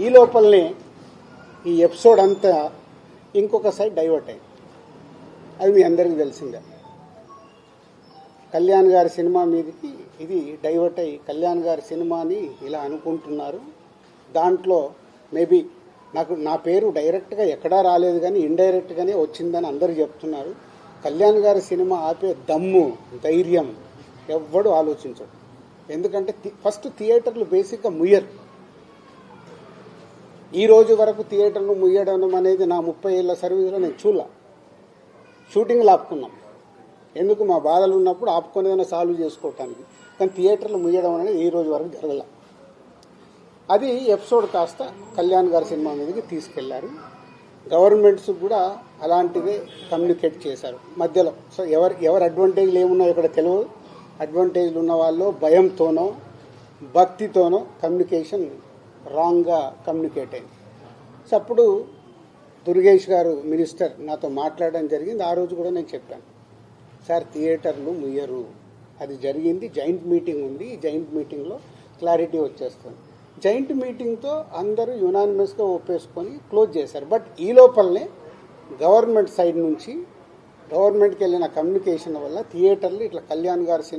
ఈ లోపలనే ఈ ఎపిసోడ్ అంతా ఇంకొక సైడ్ డైవర్ట్ అయింది. అది మీ అందరికీ తెలిసిందే. కళ్యాణ్ గారి సినిమా మీదకి ఇది డైవర్ట్ అయ్యి కళ్యాణ్ గారి సినిమాని ఇలా అనుకుంటున్నారు. దాంట్లో మేబీ నా పేరు డైరెక్ట్గా ఎక్కడా రాలేదు కానీ ఇండైరెక్ట్గానే వచ్చిందని అందరూ చెప్తున్నారు. కళ్యాణ్ గారి సినిమా ఆపే దమ్ము ధైర్యం ఎవ్వడు ఆలోచించడు. ఎందుకంటే ఫస్ట్ థియేటర్లు బేసిక్గా ముయ్యరు. ఈ రోజు వరకు థియేటర్లు ముయ్యడం అనేది నా 30 ఏళ్ల సర్వీస్లో నేను చూడలా. షూటింగ్లు ఆపుకున్నాం, ఎందుకు మా బాధలు ఉన్నప్పుడు ఆపుకునేదైనా సాల్వ్ చేసుకోవటానికి. కానీ థియేటర్లు ముయ్యడం అనేది ఈ రోజు వరకు జరగల. అది ఎపిసోడ్ కాస్త కళ్యాణ్ గారి సినిమా మీదకి తీసుకెళ్లారు. గవర్నమెంట్స్ కూడా అలాంటిదే కమ్యూనికేట్ చేశారు మధ్యలో. సో ఎవరు అడ్వాంటేజ్లు ఏమున్నాయో ఇక్కడ తెలియదు. అడ్వాంటేజ్లు ఉన్న వాళ్ళు భయంతోనో భక్తితోనో కమ్యూనికేషన్ రాంగ్గా కమ్యూనికేట్ అయింది. సో అప్పుడు దుర్గేష్ గారు మినిస్టర్ నాతో మాట్లాడడం జరిగింది. ఆ రోజు కూడా నేను చెప్పాను, సార్ థియేటర్లు ముయ్యరు, అది జరిగింది. జాయింట్ మీటింగ్ ఉంది, ఈ జాయింట్ మీటింగ్లో క్లారిటీ వచ్చేస్తుంది. జాయింట్ మీటింగ్తో అందరూ యునానిమస్గా ఒప్పేసుకొని క్లోజ్ చేశారు. బట్ ఈ లోపలనే గవర్నమెంట్ సైడ్ నుంచి గవర్నమెంట్కి వెళ్ళిన కమ్యూనికేషన్ వల్ల థియేటర్లు ఇట్లా కళ్యాణ్ గారి సినిమా